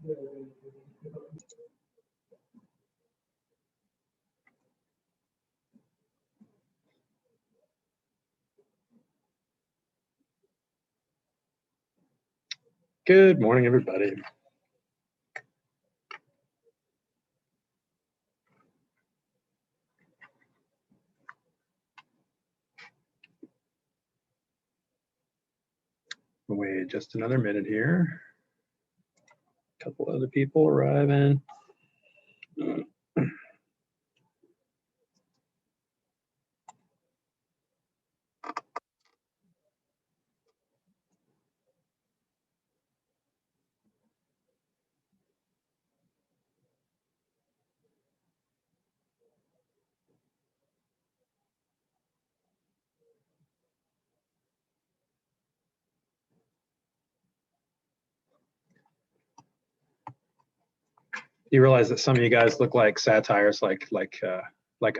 Good morning, everybody. We'll wait just another minute here. A couple other people arriving. You realize that some of you guys look like satires, like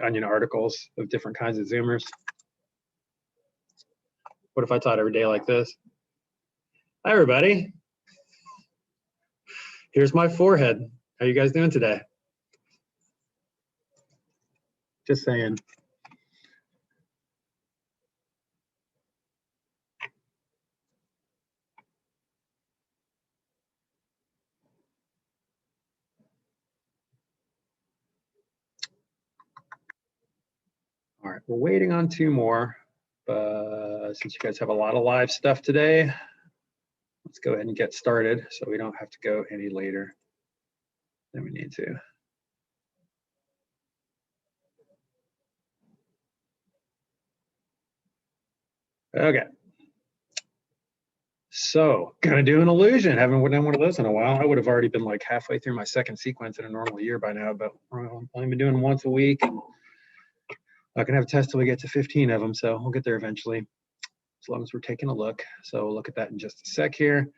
Onion articles of different kinds of Zoomers. What if I taught every day like this? Hi, everybody. Here's my forehead. How you guys doing today? Just saying. All right, we're waiting on two more, but since you guys have a lot of live stuff today, let's go ahead and get started so we don't have to go any later than we need to. Okay. So, gonna do an illusion. Haven't done one of those in a while. I would have already been like halfway through my second sequence in a normal year by now, but I've only been doing once a week. I can have a test till we get to 15 of them, so we'll get there eventually, as long as we're taking a look. So we'll look at that in just a sec here.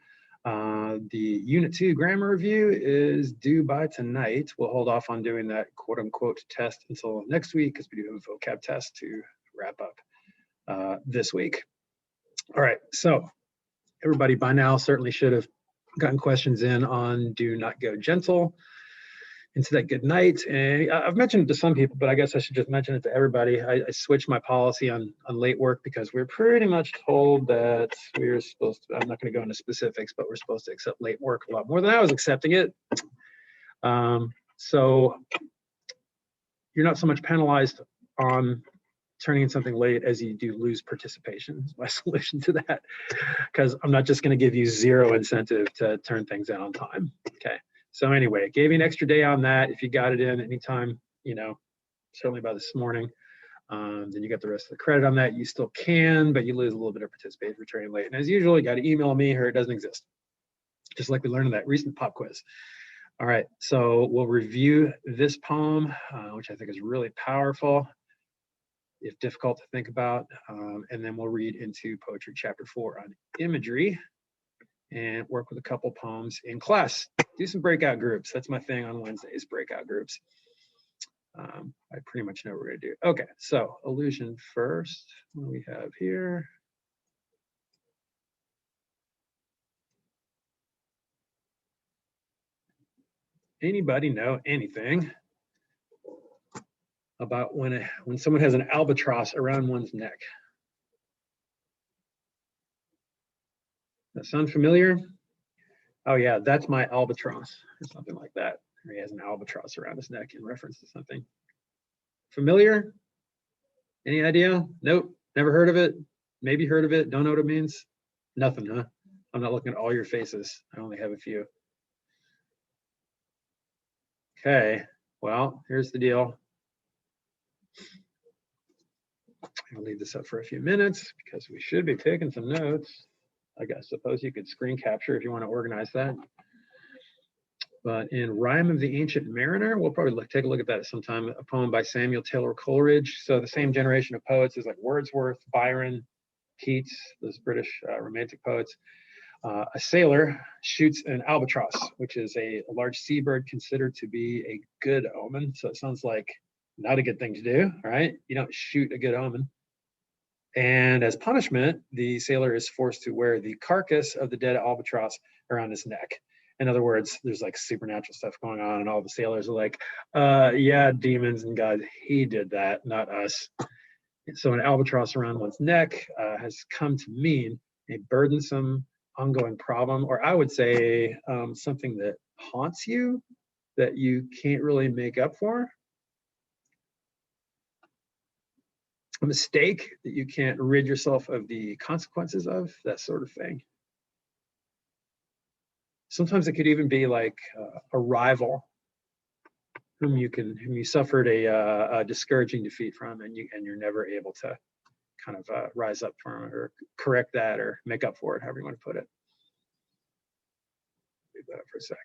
The Unit 2 grammar review is due by tonight. We'll hold off on doing that quote-unquote test until next week because we do have a vocab test to wrap up this week. All right, so everybody by now certainly should have gotten questions in on do not go gentle into that good night. And I've mentioned it to some people, but I guess I should just mention it to everybody. I switched my policy on late work because we're pretty much told that we're supposed to, I'm not going to go into specifics, but we're supposed to accept late work a lot more than I was accepting it. So you're not so much penalized on turning in something late as you do lose participation is my solution to that, because I'm not just going to give you zero incentive to turn things in on time. Okay. So anyway, gave you an extra day on that. If you got it in anytime, you know, certainly by this morning, then you get the rest of the credit on that. You still can, but you lose a little bit of participation for turning late. And as usual, you got to email me or it doesn't exist. Just like we learned in that recent pop quiz. All right, so we'll review this poem, which I think is really powerful, if difficult to think about, and then we'll read into Poetry Chapter 4 on imagery and work with a couple poems in class. Do some breakout groups. That's my thing on Wednesdays, breakout groups. I pretty much know what we're gonna do. Okay, so illusion first. What do we have here? Anybody know anything about when someone has an albatross around one's neck? That sound familiar? Oh yeah, that's my albatross, or something like that. Or he has an albatross around his neck in reference to something. Familiar? Any idea? Nope, never heard of it. Maybe heard of it, don't know what it means. Nothing, huh? I'm not looking at all your faces. I only have a few. Okay, well, here's the deal. I'll leave this up for a few minutes because we should be taking some notes. I guess suppose you could screen capture if you want to organize that. But in Rime of the Ancient Mariner, we'll probably take a look at that sometime, a poem by Samuel Taylor Coleridge. So the same generation of poets is like Wordsworth, Byron, Keats, those British romantic poets. A sailor shoots an albatross, which is a large seabird considered to be a good omen. So it sounds like not a good thing to do, right? You don't shoot a good omen. And as punishment, the sailor is forced to wear the carcass of the dead albatross around his neck. In other words, there's like supernatural stuff going on, and all the sailors are like, yeah, demons and God, he did that, not us. So an albatross around one's neck has come to mean a burdensome, ongoing problem, or I would say something that haunts you that you can't really make up for. A mistake that you can't rid yourself of the consequences of, that sort of thing. Sometimes it could even be like a rival whom you suffered a discouraging defeat from, and you're never able to kind of rise up from it or correct that or make up for it, however you want to put it. Leave that up for a sec.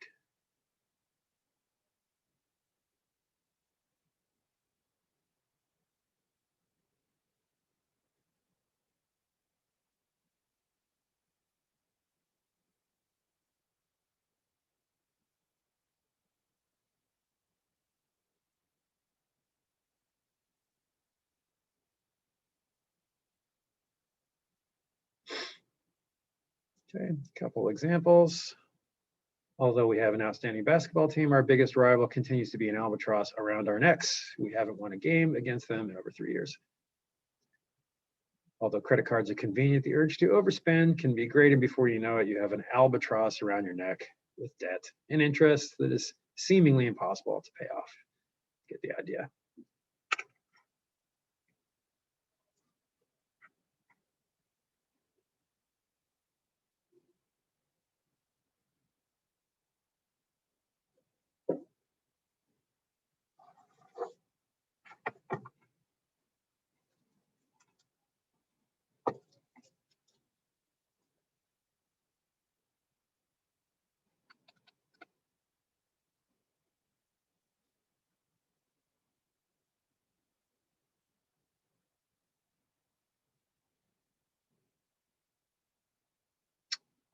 Okay, a couple examples. Although we have an outstanding basketball team, our biggest rival continues to be an albatross around our necks. We haven't won a game against them in over 3 years. Although credit cards are convenient, the urge to overspend can be great, and before you know it, you have an albatross around your neck with debt and interest that is seemingly impossible to pay off. Get the idea.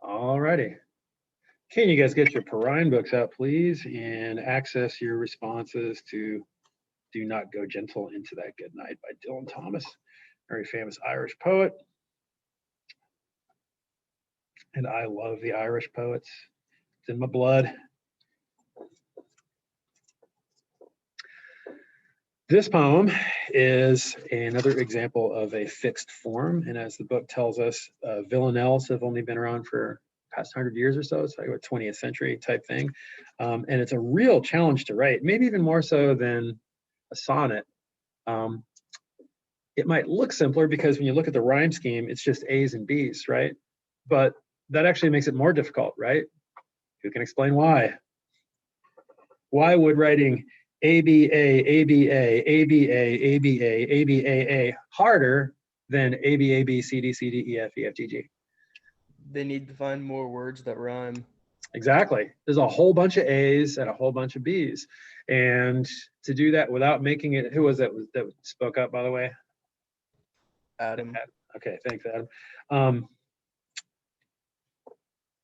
All righty. Can you guys get your Perrine books out, please, and access your responses to Do Not Go Gentle Into That Good Night by Dylan Thomas, very famous Irish poet. And I love the Irish poets. It's in my blood. This poem is another example of a fixed form. And as the book tells us, villanelles have only been around for past 100 years or so. It's like a 20th century type thing. And it's a real challenge to write, maybe even more so than a sonnet. It might look simpler because when you look at the rhyme scheme, it's just A's and B's, right? But that actually makes it more difficult, right? Who can explain why? Why would writing ABA, ABA, ABA, ABA, ABAA harder than ABAB, CD, CD, EF, EF, GG? They need to find more words that rhyme. Exactly. There's a whole bunch of A's and a whole bunch of B's. And to do that without making it, who was that spoke up, by the way? Adam. Okay, thanks, Adam.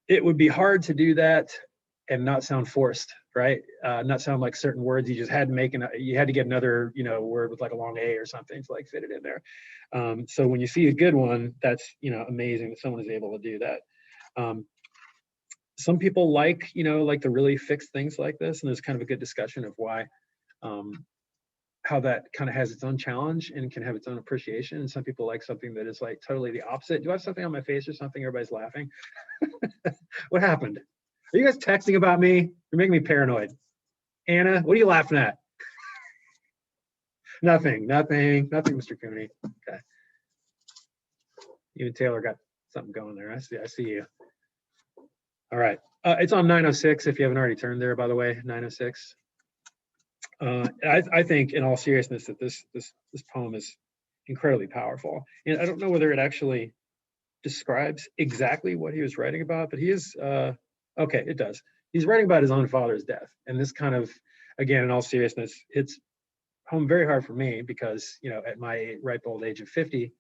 It would be hard to do that and not sound forced, right? Not sound like certain words you just had to make, you had to get another, word with like a long A or something to like fit it in there. So when you see a good one, that's, amazing that someone is able to do that. Some people like, like the really fixed things like this, and there's kind of a good discussion of why, how that kind of has its own challenge and can have its own appreciation. And some people like something that is like totally the opposite. Do I have something on my face or something? Everybody's laughing. What happened? Are you guys texting about me? You're making me paranoid. Anna, what are you laughing at? Nothing, Mr. Cooney. Okay. Even Taylor got something going there. I see you. All right. It's on 906 if you haven't already turned there, by the way, 906. I think, in all seriousness, that this poem is incredibly powerful. And I don't know whether it actually describes exactly what he was writing about, but he is, okay, it does. He's writing about his own father's death. And this kind of, again, in all seriousness, hits home very hard for me because, at my ripe old age of 50,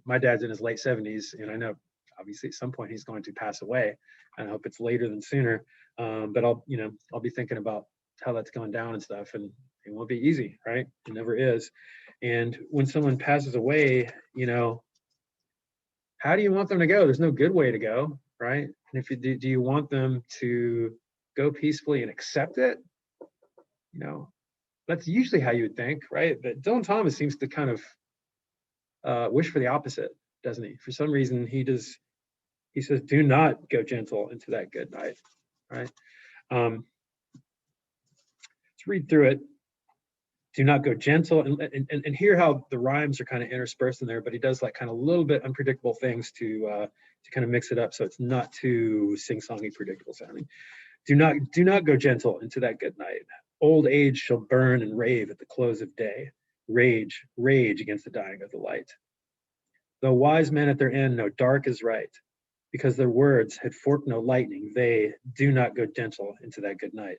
my dad's in his late 70s, and I know obviously at some point he's going to pass away. And I hope it's later than sooner. But I'll be thinking about how that's going down and stuff, and it won't be easy, right? It never is. And when someone passes away, how do you want them to go? There's no good way to go. right? And if you do you want them to go peacefully and accept it? You know, that's usually how you would think, right? But Dylan Thomas seems to kind of wish for the opposite, doesn't he? For some reason, he says, do not go gentle into that good night, right? Let's read through it. Do not go gentle, and hear how the rhymes are kind of interspersed in there, but he does like kind of a little bit unpredictable things to kind of mix it up so it's not too sing-songy predictable sounding. Do not go gentle into that good night. Old age shall burn and rave at the close of day. Rage, rage against the dying of the light. Though wise men at their end know dark is right, because their words had forked no lightning, they do not go gentle into that good night.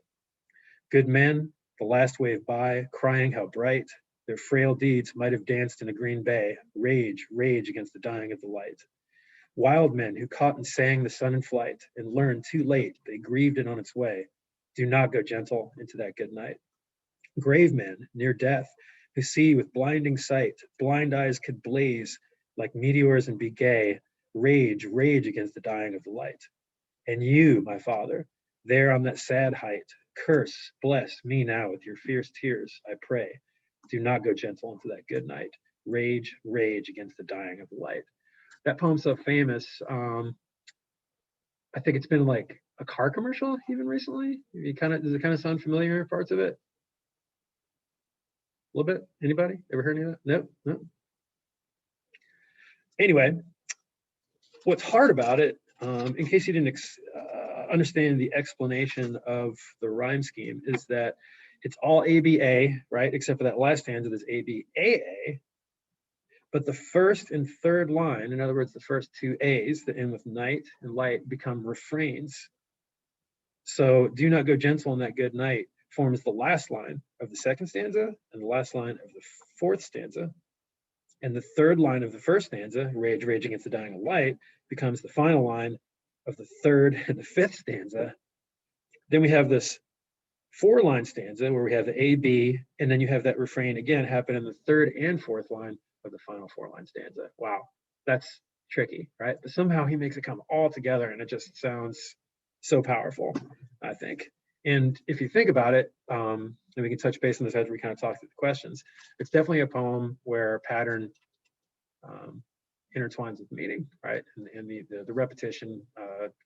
Good men, the last wave by, crying how bright their frail deeds might have danced in a green bay, rage, rage against the dying of the light. Wild men who caught and sang the sun in flight and learned too late they grieved it on its way, do not go gentle into that good night. Grave men near death who see with blinding sight, blind eyes could blaze like meteors and be gay, rage, rage against the dying of the light. And you, my father, there on that sad height, curse, bless me now with your fierce tears, I pray. Do not go gentle into that good night. Rage, rage against the dying of the light. That poem's so famous. I think it's been like a car commercial even recently. Does it kind of sound familiar, parts of it? A little bit? Anybody? Ever heard any of that? Nope. Nope. Anyway, what's hard about it, in case you didn't understand the explanation of the rhyme scheme, is that it's all ABA, right? Except for that last stanza, there's ABAA. But the first and third line, in other words, the first two A's that end with night and light, become refrains. So do not go gentle in that good night forms the last line of the second stanza and the last line of the fourth stanza. And the third line of the first stanza, rage, rage against the dying of light, becomes the final line of the third and the fifth stanza. Then we have this 4-line stanza where we have the A, B, and then you have that refrain again happen in the third and fourth line of the final 4-line stanza. Wow, that's tricky, right? But somehow he makes it come all together and it just sounds so powerful, I think. And if you think about it, and we can touch base on this as we kind of talk through the questions, it's definitely a poem where pattern intertwines with meaning, right? And the repetition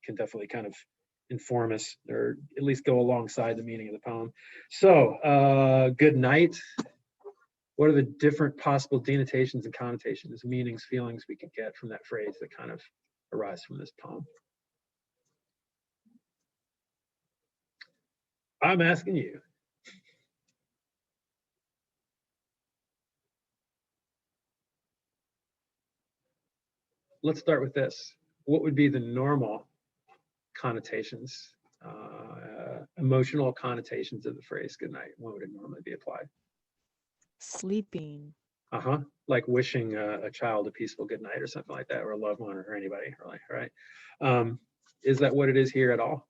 can definitely kind of inform us, or at least go alongside the meaning of the poem. So, good night. What are the different possible denotations and connotations, meanings, feelings we can get from that phrase that kind of arise from this poem? I'm asking you. Let's start with this. What would be the normal connotations, emotional connotations of the phrase good night? What would it normally be applied? Sleeping. Like wishing a child a peaceful good night or something like that, or a loved one or anybody, really, right? Is that what it is here at all?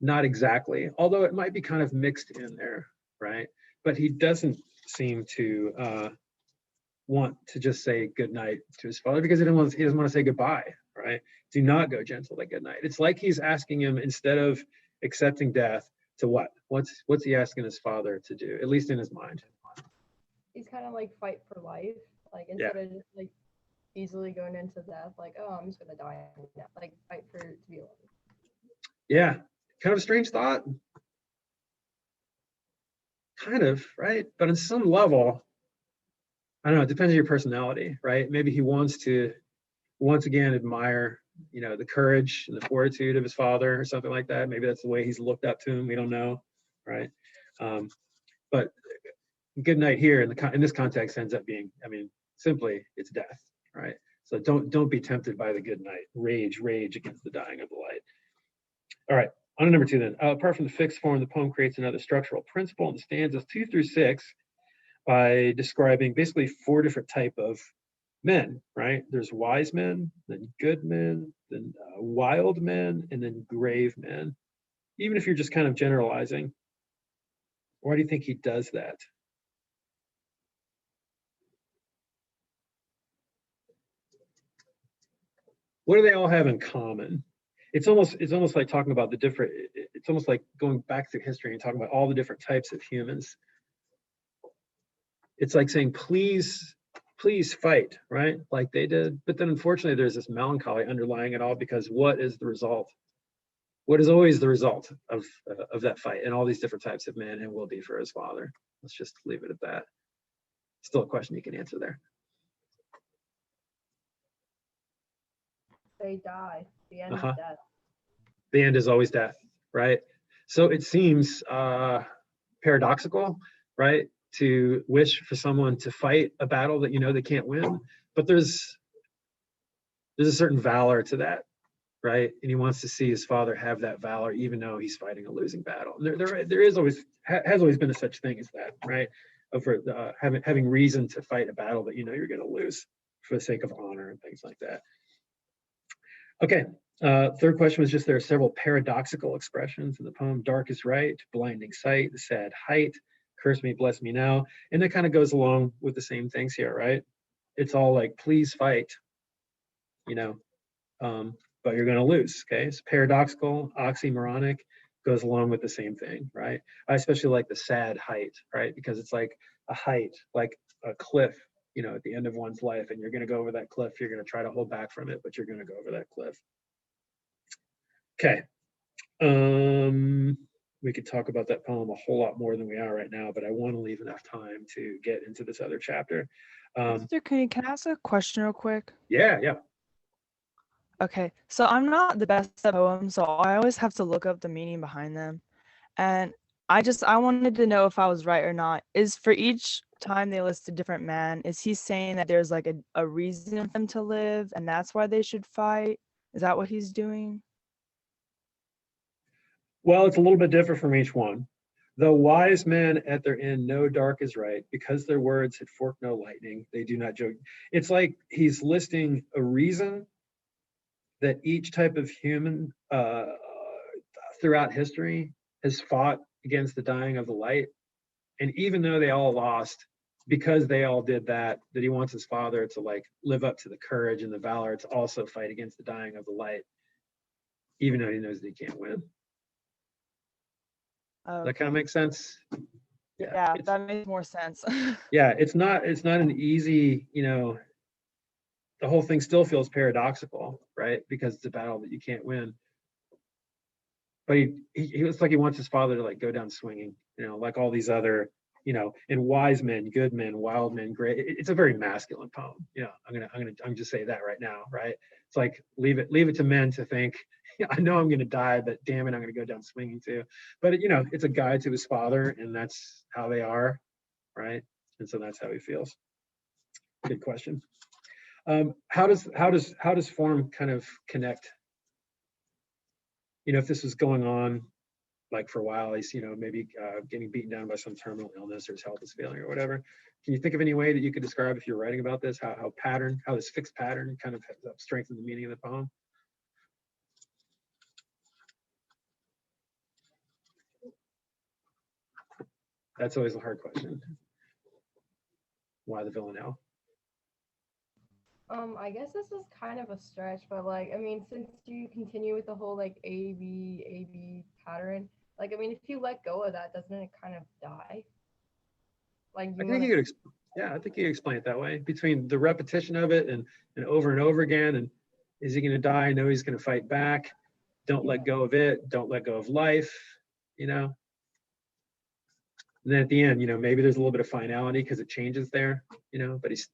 Not exactly, although it might be kind of mixed in there, right? But he doesn't seem to want to just say good night to his father because he doesn't want to say goodbye, right? Do not go gentle at good night. It's like he's asking him, instead of accepting death, to what? What's he asking his father to do, at least in his mind? He's kind of like fight for life, like instead of just like easily going into death, like, oh, I'm just gonna die now. Like fight for to be alive. Yeah, kind of a strange thought. Kind of, right? But on some level, I don't know, it depends on your personality, right? Maybe he wants to once again admire, the courage and the fortitude of his father or something like that. Maybe that's the way he's looked up to him. We don't know, right? But good night here in this context ends up being, simply it's death, right? So don't be tempted by the good night. Rage, rage against the dying of the light. All right, on to number 2 then. Apart from the fixed form, the poem creates another structural principle in the stanzas 2 through 6 by describing basically 4 different type of men, right? There's wise men, then good men, then wild men, and then grave men. Even if you're just kind of generalizing, why do you think he does that? what do they all have in common? It's almost like talking about the different, it's almost like going back through history and talking about all the different types of humans. It's like saying, please fight, right? Like they did. But then unfortunately, there's this melancholy underlying it all, because what is the result? What is always the result of that fight? And all these different types of men, and will be for his father. Let's just leave it at that. Still a question you can answer there. They die. The end is death. The end is always death, right? So it seems paradoxical, right, to wish for someone to fight a battle that you know they can't win, but there's a certain valor to that, right? And he wants to see his father have that valor, even though he's fighting a losing battle. And there is always has always been a such thing as that, right? Of having reason to fight a battle that you know you're going to lose for the sake of honor and things like that. Okay, third question was just there are several paradoxical expressions in the poem. Dark is right, blinding sight, the sad height, curse me, bless me now. And that kind of goes along with the same things here, right? It's all like, please fight, you know, but you're going to lose, okay? It's paradoxical, oxymoronic, goes along with the same thing, right? I especially like the sad height, right? Because it's like a height, like a cliff, you know, at the end of one's life, and you're going to go over that cliff. You're going to try to hold back from it, but you're going to go over that cliff. Okay. We could talk about that poem a whole lot more than we are right now, but I want to leave enough time to get into this other chapter. Mr. Cooney, can I ask a question real quick? Yeah. Okay, so I'm not the best at poems, so I always have to look up the meaning behind them. And I wanted to know if I was right or not. Is for each time they list a different man, is he saying that there's like a reason for them to live and that's why they should fight? Is that what he's doing? Well, it's a little bit different from each one. Though wise men at their end know dark is right, because their words had forked no lightning, they do not joke. It's like he's listing a reason that each type of human throughout history has fought against the dying of the light. And even though they all lost, because they all did that he wants his father to like live up to the courage and the valor to also fight against the dying of the light, even though he knows that he can't win. That kind of makes sense. Yeah, that makes more sense. Yeah, it's not an easy, you know, the whole thing still feels paradoxical, right? Because it's a battle that you can't win. But he looks like he wants his father to like go down swinging, you know, like all these other, you know, and wise men, good men, wild men, great. It's a very masculine poem. You know, I'm just say that right now, right? It's like leave it to men to think. I know I'm gonna die, but damn it, I'm gonna go down swinging too. But you know, it's a guide to his father, and that's how they are, right? And so that's how he feels. Good question. How does form kind of connect? You know, if this was going on like for a while, he's, you know, maybe getting beaten down by some terminal illness or his health is failing or whatever. Can you think of any way that you could describe, if you're writing about this, how this fixed pattern kind of strengthens the meaning of the poem? That's always a hard question. Why the villanelle? I guess this is kind of a stretch, but like, I mean, since you continue with the whole like A B pattern, like, I mean, if you let go of that, doesn't it kind of die? Like, I think you could explain it that way, between the repetition of it and over and over again. And is he going to die? No, he's going to fight back. Don't let go of it. Don't let go of life. You know. And then at the end, you know, maybe there's a little bit of finality because it changes there, you know, but he's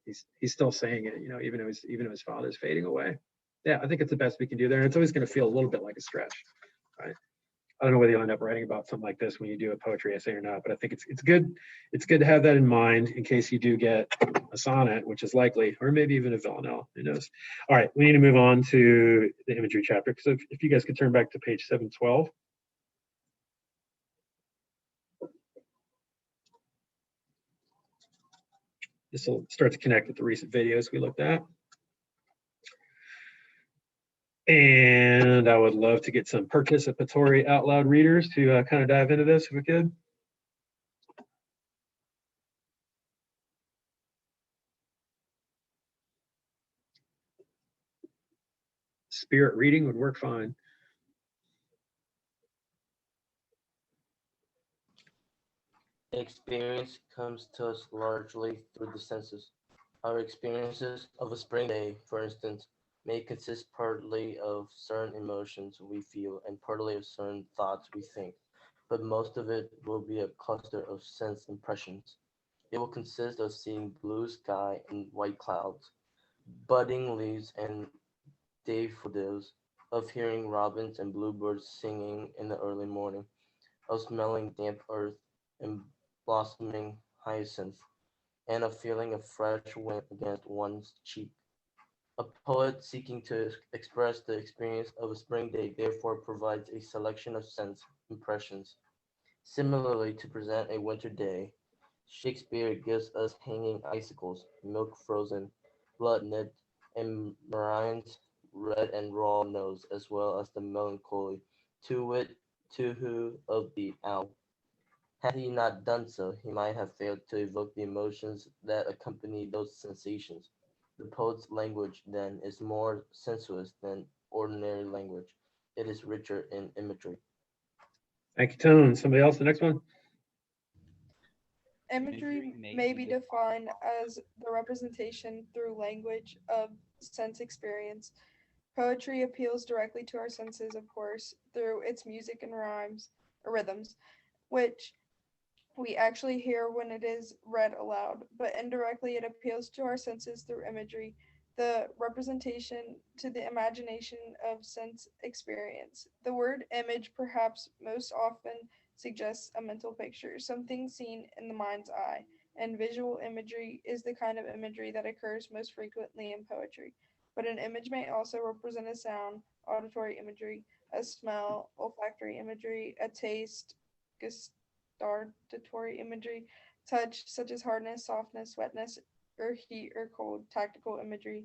still saying it, you know, even though his father's fading away. Yeah, I think it's the best we can do there. And it's always going to feel a little bit like a stretch, right? I don't know whether you'll end up writing about something like this when you do a poetry essay or not, but I think it's good. It's good to have that in mind in case you do get a sonnet, which is likely, or maybe even a villanelle. Who knows? All right, we need to move on to the imagery chapter. So if you guys could turn back to page 712. This will start to connect with the recent videos we looked at. And I would love to get some participatory out loud readers to kind of dive into this if we could. spirit reading would work fine. Experience comes to us largely through the senses. Our experiences of a spring day, for instance, may consist partly of certain emotions we feel and partly of certain thoughts we think, but most of it will be a cluster of sense impressions. It will consist of seeing blue sky and white clouds, budding leaves and daffodils, of hearing robins and bluebirds singing in the early morning, of smelling damp earth and blossoming hyacinth, and a feeling of fresh wind against one's cheek. A poet seeking to express the experience of a spring day therefore provides a selection of sense impressions. Similarly, to present a winter day, Shakespeare gives us hanging icicles, milk frozen, blood nipped, and Marine's red and raw nose, as well as the melancholy, to wit, to-who of the owl. Had he not done so, he might have failed to evoke the emotions that accompany those sensations. The poet's language, then, is more sensuous than ordinary language. It is richer in imagery. Thank you, Tone. Somebody else, the next one? Imagery may be defined as the representation through language of sense experience. Poetry appeals directly to our senses, of course, through its music and rhymes or rhythms, which we actually hear when it is read aloud, but indirectly it appeals to our senses through imagery, the representation to the imagination of sense experience. The word image perhaps most often suggests a mental picture, something seen in the mind's eye, and visual imagery is the kind of imagery that occurs most frequently in poetry. But an image may also represent a sound, auditory imagery, a smell, olfactory imagery, a taste, gustatory imagery, touch, such as hardness, softness, wetness, or heat or cold, tactical imagery,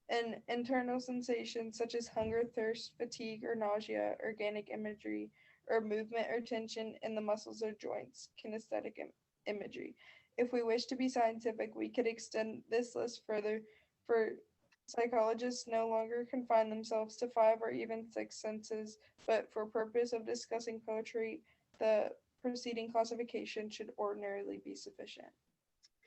and internal sensations such as hunger, thirst, fatigue, or nausea, organic imagery, or movement or tension in the muscles or joints, kinesthetic imagery. If we wish to be scientific, we could extend this list further, for psychologists no longer confine themselves to 5 or even 6 senses, but for purpose of discussing poetry, the preceding classification should ordinarily be sufficient.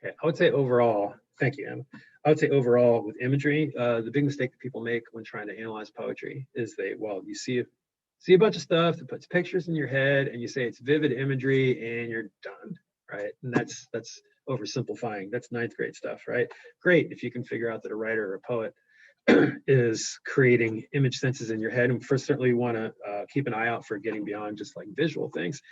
Okay, I would say overall, thank you, Emma. I would say overall with imagery, the big mistake that people make when trying to analyze poetry is you see a bunch of stuff that puts pictures in your head and you say it's vivid imagery and you're done, right? And that's oversimplifying. That's ninth grade stuff, right? Great if you can figure out that a writer or a poet is creating image senses in your head. And first, certainly you want to keep an eye out for getting beyond just like visual things.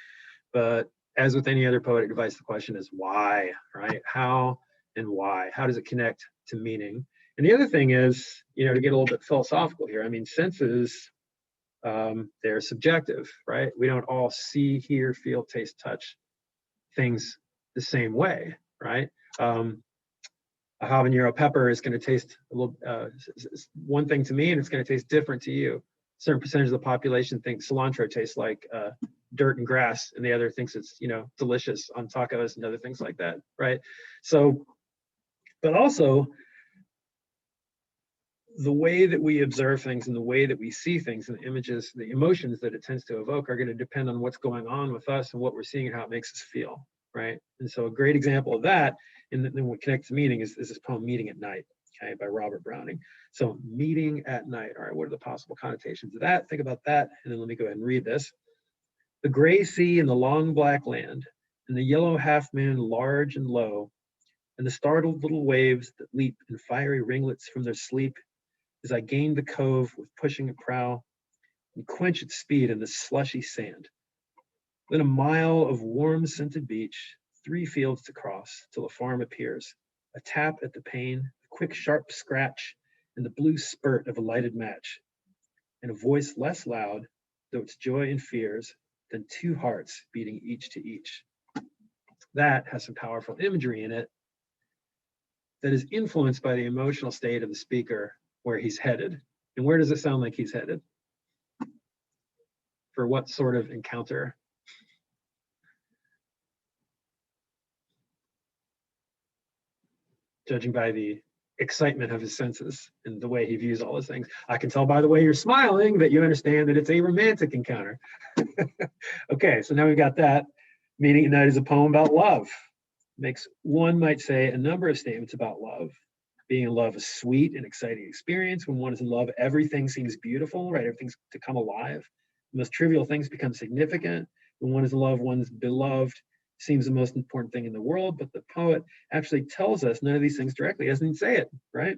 But as with any other poetic device, the question is why, right? How and why? How does it connect to meaning? And the other thing is, to get a little bit philosophical here, I mean, senses, they're subjective, right? We don't all see, hear, feel, taste, touch things the same way, right? A habanero pepper is going to taste a little one thing to me, and it's going to taste different to you. A certain percentage of the population thinks cilantro tastes like dirt and grass, and the other thinks it's delicious on tacos and other things like that, right? So, but also the way that we observe things and the way that we see things and the images, the emotions that it tends to evoke are going to depend on what's going on with us and what we're seeing and how it makes us feel, right? And so a great example of that, and then what connects to meaning, is this poem Meeting at Night, okay, by Robert Browning. So meeting at night, all right, what are the possible connotations of that? Think about that, and then let me go ahead and read this. The gray sea and the long black land, and the yellow half moon large and low, and the startled little waves that leap in fiery ringlets from their sleep, as I gained the cove with pushing a prow and quench its speed in the slushy sand. Then a mile of warm scented beach, 3 fields to cross till a farm appears, a tap at the pane, a quick sharp scratch, and the blue spurt of a lighted match, and a voice less loud, though its joy and fears, than 2 hearts beating each to each. That has some powerful imagery in it that is influenced by the emotional state of the speaker, where he's headed. And where does it sound like he's headed? For what sort of encounter? Judging by the excitement of his senses and the way he views all those things. I can tell by the way you're smiling that you understand that it's a romantic encounter. Okay, so now we've got that. Meaning at Night is a poem about love. Makes, one might say, a number of statements about love. Being in love is sweet and exciting experience. When one is in love, everything seems beautiful, right? Everything's to come alive. The most trivial things become significant. When one is in love, one's beloved seems the most important thing in the world, but the poet actually tells us none of these things directly. He doesn't even say it, right?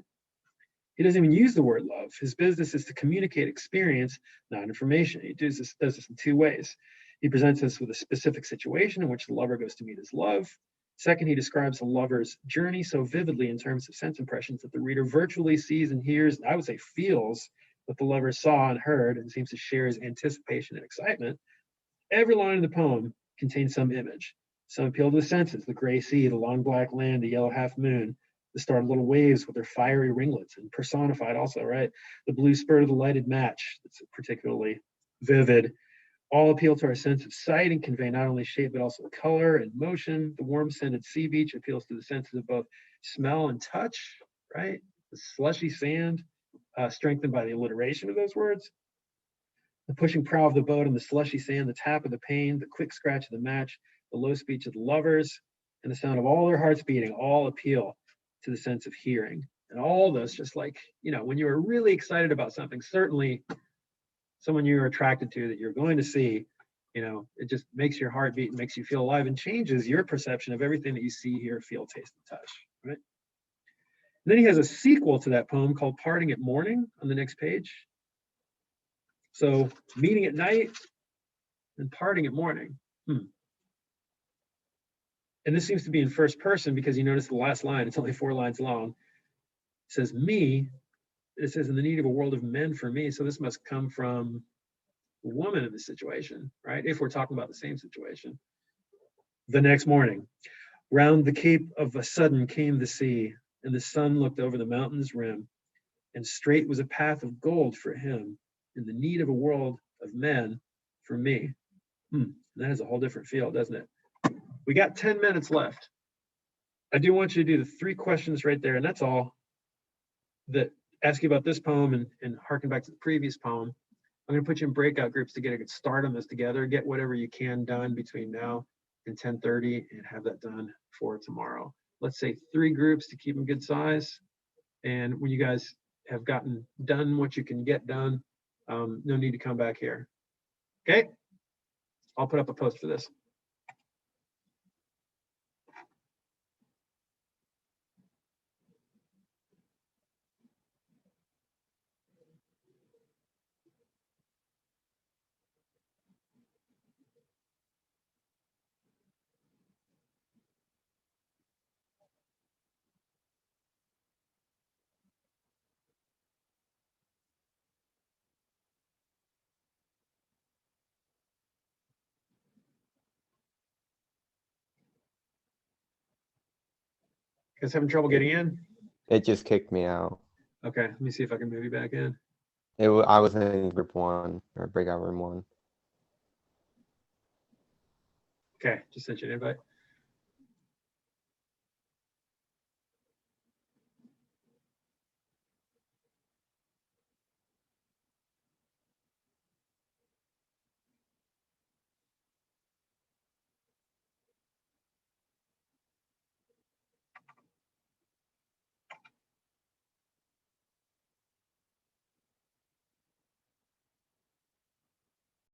He doesn't even use the word love. His business is to communicate experience, not information. He does this in two ways. He presents us with a specific situation in which the lover goes to meet his love. Second, he describes the lover's journey so vividly in terms of sense impressions that the reader virtually sees and hears, I would say feels, what the lover saw and heard, and seems to share his anticipation and excitement. Every line of the poem contains some image. Some appeal to the senses: the gray sea, the long black land, the yellow half moon, the starred little waves with their fiery ringlets, and personified also, right? The blue spurt of the lighted match, that's particularly vivid. All appeal to our sense of sight and convey not only shape, but also color and motion. The warm scented sea beach appeals to the senses of both smell and touch, right? The slushy sand, strengthened by the alliteration of those words. The pushing prow of the boat on the slushy sand, the tap of the pane, the quick scratch of the match, the low speech of the lovers, and the sound of all their hearts beating, all appeal to the sense of hearing. And all this, just like, when you are really excited about something, certainly someone you're attracted to that you're going to see, it just makes your heart beat and makes you feel alive and changes your perception of everything that you see, hear, feel, taste, and touch, right? And then he has a sequel to that poem called Parting at Morning on the next page. So meeting at night and parting at morning. And this seems to be in first person because you notice the last line, it's only 4 lines long. It says me, it says in the need of a world of men for me. So this must come from the woman in the situation, right? If we're talking about the same situation. The next morning, round the cape of a sudden came the sea, and the sun looked over the mountain's rim, and straight was a path of gold for him, in the need of a world of men for me. That has a whole different feel, doesn't it? We got 10 minutes left. I do want you to do the 3 questions right there, and that's all. That ask you about this poem and harken back to the previous poem. I'm going to put you in breakout groups to get a good start on this together. Get whatever you can done between now and 10:30 and have that done for tomorrow. Let's say 3 groups to keep them good size. And when you guys have gotten done what you can get done, no need to come back here. Okay? I'll put up a post for this. You guys having trouble getting in? It just kicked me out. Okay, let me see if I can move you back in. I was in group 1 or breakout room 1. Okay, just sent you an invite.